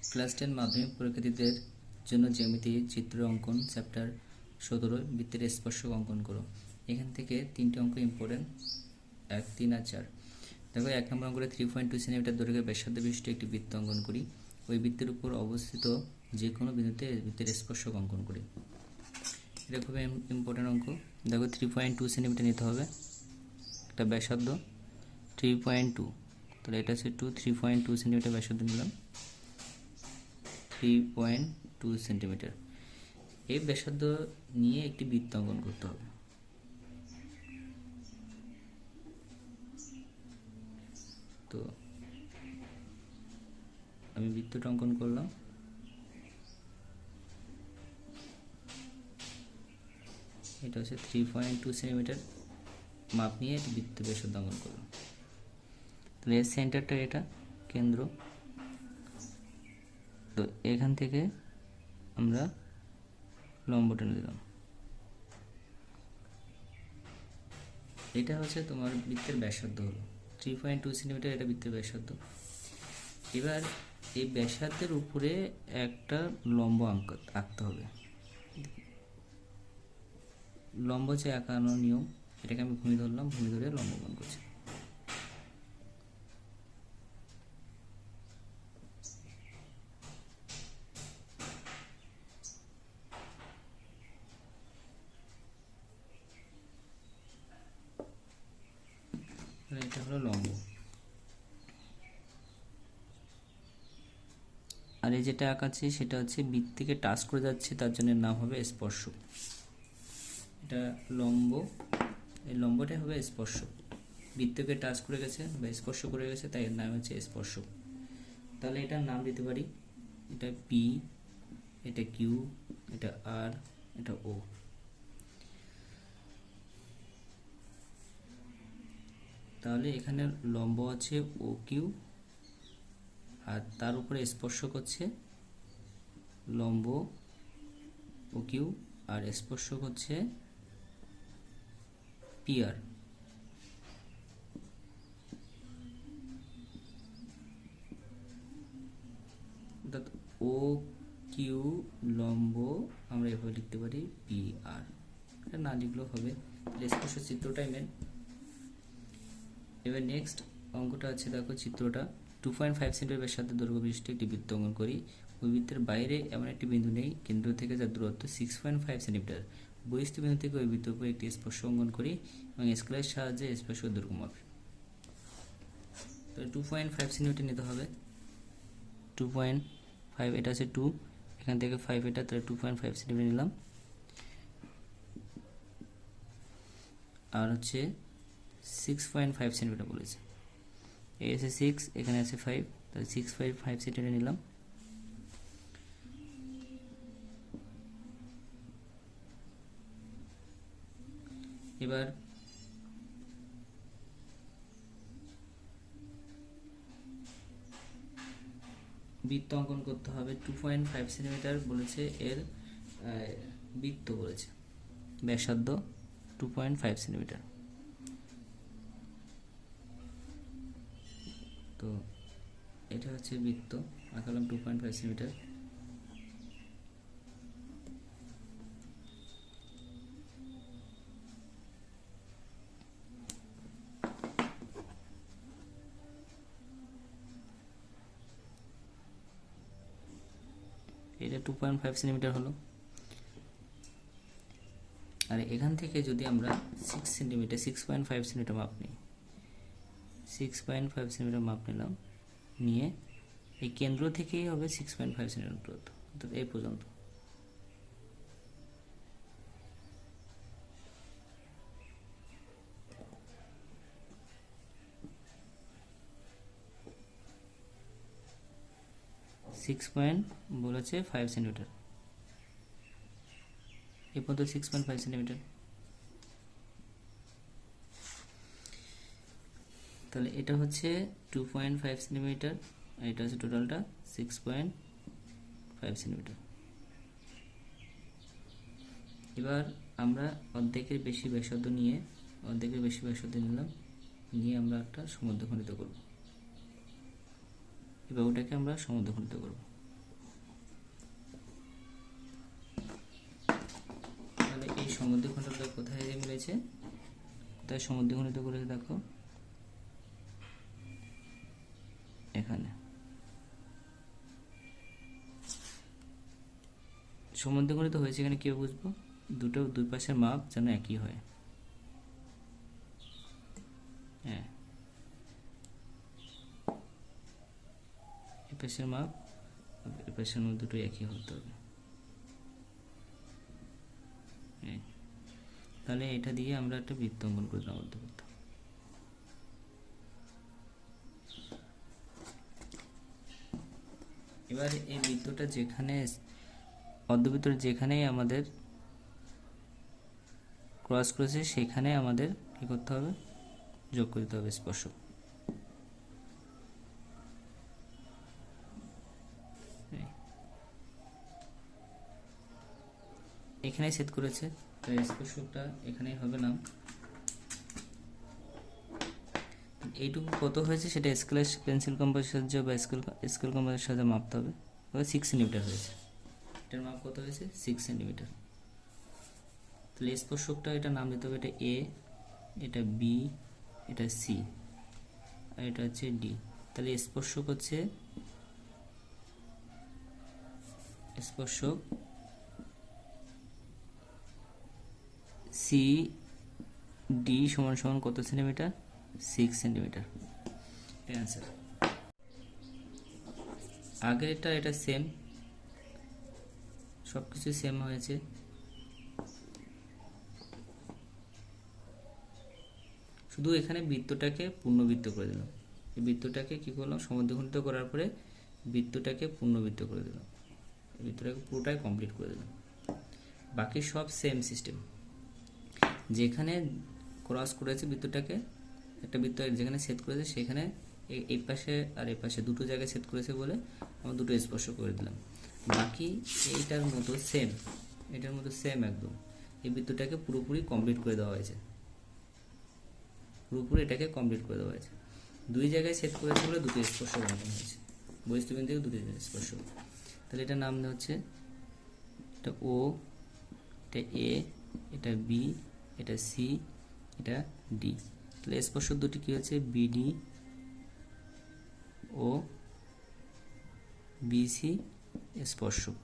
Class 10 মাধ্যমিক পরীক্ষার্থীদের জন্য জ্যামিতি চিত্র অঙ্কন চ্যাপ্টার 17 বৃত্তের স্পর্শক অঙ্কন করো। এখান থেকে 3টি অঙ্ক ইম্পর্টেন্ট, 1, 3 আর 4। দেখো 1 নম্বর অঙ্কে 3.2 সেন্টিমিটার দৈর্ঘ্যের ব্যাসার্ধ বিশিষ্ট একটি বৃত্ত অঙ্কন করি। ওই বৃত্তের উপর অবস্থিত যে কোনো বিন্দুতে বৃত্তের স্পর্শক অঙ্কন করি। এটা খুবই ইম্পর্টেন্ট অঙ্ক। দেখো 3.2 সেন্টিমিটার নিতে হবে, একটা ব্যাসার্ধ 3.2, তাহলে এটা হচ্ছে 3.2 সেন্টিমিটার ব্যাসার্ধ নিলাম। 3.2 সেন্টিমিটার এই ব্যাসার্ধ নিয়ে একটি বৃত্ত অঙ্কন করতে হবে। তো আমি বৃত্তটা অঙ্কন করলাম। এটা হচ্ছে 3.2 সেন্টিমিটার মাপ নিয়ে একটি বৃত্ত ব্যাসার্ধ অঙ্কন করলাম। তাহলে এর সেন্টারটা এটা কেন্দ্র। তো এখান থেকে আমরা লম্ব টেনে দিলাম। এটা হচ্ছে তোমার বৃত্তের ব্যাসার্ধ হলো 3.2 সেন্টিমিটার, এটা বৃত্তের ব্যাসার্ধ। এবার এই ব্যাসার্ধের উপরে একটা লম্ব আঁকতে হবে। লম্ব যে আঁকানোর নিয়ম, এটাকে আমি ভূমি ধরলাম, ভূমি ধরে লম্ব অঙ্কন করছি। এটা হলো লম্ব। আর এই যেটা আঁকাচ্ছি সেটা হচ্ছে বৃত্তকে টাচ করে যাচ্ছে, তার জন্য নাম হবে স্পর্শক। এটা লম্ব, এই লম্বটাই হবে স্পর্শক। বৃত্তকে টাচ করে গেছে বা স্পর্শ করে গেছে, তাই এর নাম হচ্ছে স্পর্শক। তাহলে এটার নাম দিতে পারি, এটা পি, এটা কিউ, এটা আর, এটা ও। তাহলে এখানে লম্ব আছে ও কিউ, আর তার উপরে স্পর্শক হচ্ছে লম্ব ও কিউ, আর স্পর্শক হচ্ছে পি আর। অর্থাৎ ও কিউ লম্ব আমরা এভাবে লিখতে পারি পি আর। এটা না লিখলেও হবে, স্পর্শ চিত্রটাই মেন। এবার নেক্সট অঙ্কটা আছে, দেখো চিত্রটা 2.5 সেন্টিমিটার ব্যাসার্ধ দৈর্ঘ্য বিশিষ্ট একটি বৃত্ত অঙ্কন করি। ওই বৃত্তের বাইরে এমন একটি বিন্দু নেই কেন্দ্র থেকে যার দূরত্ব 6.5 সেন্টিমিটার। বহিস্থ বিন্দু থেকে ওই বৃত্তের উপর একটি স্পর্শ অঙ্কন করি এবং স্কেলের সাহায্যে স্পর্শ দৈর্ঘ্য মাপি। তো 2.5 সেন্টিমিটার নিতে হবে। 2.5, এটা আছে 2, এখান থেকে 5 এটা, তাহলে 2.5 সেন্টিমিটার নিলাম। আর হচ্ছে 6.5 সেন্টিমিটার বলেছে, এই আছে 6, এখানে আছে 5, তাহলে 6.5 সেন্টিমিটার নিলাম। এবার বৃত্ত অঙ্কন করতে হবে। 2.5 সেন্টিমিটার বলেছে, এর বৃত্ত বলেছে, ব্যাসার্ধ 2.5 সেন্টিমিটার। তো এটা হচ্ছে বৃত্ত, আঁকালাম 2.5 সেন্টিমিটার। এটা 2.5 সেন্টিমিটার হলো। আর এখান থেকে যদি আমরা 6 সেন্টিমিটার 6.5 সেন্টিমিটার মাপ নিই, 6.5 সেন্টিমিটার মাপ নিলাম, নিয়ে এই কেন্দ্র থেকেই হবে 6.5 সেন্টিমিটার দূরত্ব, অর্থাৎ এই পর্যন্ত। বলেছে 5 সেন্টিমিটার, এই পর্যন্ত 6.5 সেন্টিমিটার। তাহলে এটা হচ্ছে 2.5 সেন্টিমিটার, আর এটা হচ্ছে টোটালটা 6.5 সেন্টিমিটার। এবার আমরা অর্ধেকের বেশি ব্যাসার্ধ নিলাম, নিয়ে আমরা একটা সমদ্বিখণ্ডিত করব। এবার ওটাকে আমরা সমদ্বিখণ্ডিত করব। সমদ্বিখণ্ডকটা কোথায় মিলেছে, কোথায় সমদ্বিখণ্ডিত করেছে দেখো এখানে। সমদ্বিখণ্ডিত হয়েছে এখানে কীভাবে বুঝবো, দুই পাশের মাপ যেন একই হয়। হ্যাঁ, এই পাশের মাপ এই পাশের মাপ দুটো একই হতে হবে। তাহলে এটা দিয়ে আমরা একটা বৃত্ত অঙ্কন করে দিলাম অর্ধবৃত্ত। এবার এই বৃত্তটা যেখানে অর্ধবৃত্তর যেখানেই আমাদের ক্রস করেছে সেখানে আমাদের কি করতে হবে, যোগ করতে হবে স্পর্শক। এখানেই ছেদ করেছে, তো স্পর্শকটা এখানেই হবে নাম। এইটুকু কত হয়েছে সেটা স্কেলের পেন্সিল কম্পাসের সাহায্যে বা স্কেল কম্পাসের সাহায্যে মাপতে হবে। 6 সেন্টিমিটার হয়েছে, এটার মাপ কত হয়েছে 6 সেন্টিমিটার। তাহলে স্পর্শকটা এটা নাম দিতে হবে, এটা এ, এটা বি, এটা সি, আর এটা হচ্ছে ডি। তাহলে স্পর্শক হচ্ছে সি ডি সমান সমান কত সেন্টিমিটার, 6 সেন্টিমিটার। এটা অ্যান্সার। আগের এটা সেম, সব কিছু সেম হয়েছে। শুধু এখানে বৃত্তটাকে পূর্ণবৃত্ত করে দিলাম। এই বৃত্তটাকে কি করলাম, সমদ্বিখণ্ডিত করার পরে বৃত্তটাকে পূর্ণবৃত্ত করে দিলাম, বৃত্তটাকে পুরোটাই কমপ্লিট করে দিলাম। বাকি সব সেম সিস্টেম। যেখানে ক্রস করেছে বৃত্তটাকে, একটা বৃত্ত যেখানে ছেদ করেছে সেখানে এই পাশে আর এই পাশে দুটো জায়গায় ছেদ করেছে বলে আমরা দুটো স্পর্শ করে দিলাম। বাকি এইটার মতো সেম, এটার মতো সেম একদম এই বৃত্তটাকে পুরোপুরি কমপ্লিট করে দেওয়া হয়েছে, পুরোপুরি এটাকে কমপ্লিট করে দেওয়া হয়েছে। দুই জায়গায় ছেদ করেছে বলে দুটো স্পর্শ বানানো হয়েছে, বহিঃস্থবিন্দু থেকে দুটো স্পর্শ। তাহলে এটার নাম হচ্ছে, এটা ও, এটা এ, এটা বি, এটা সি, এটা ডি। তাহলে স্পর্শক দুটি কি হচ্ছে, বিডি ও বিসি স্পর্শক।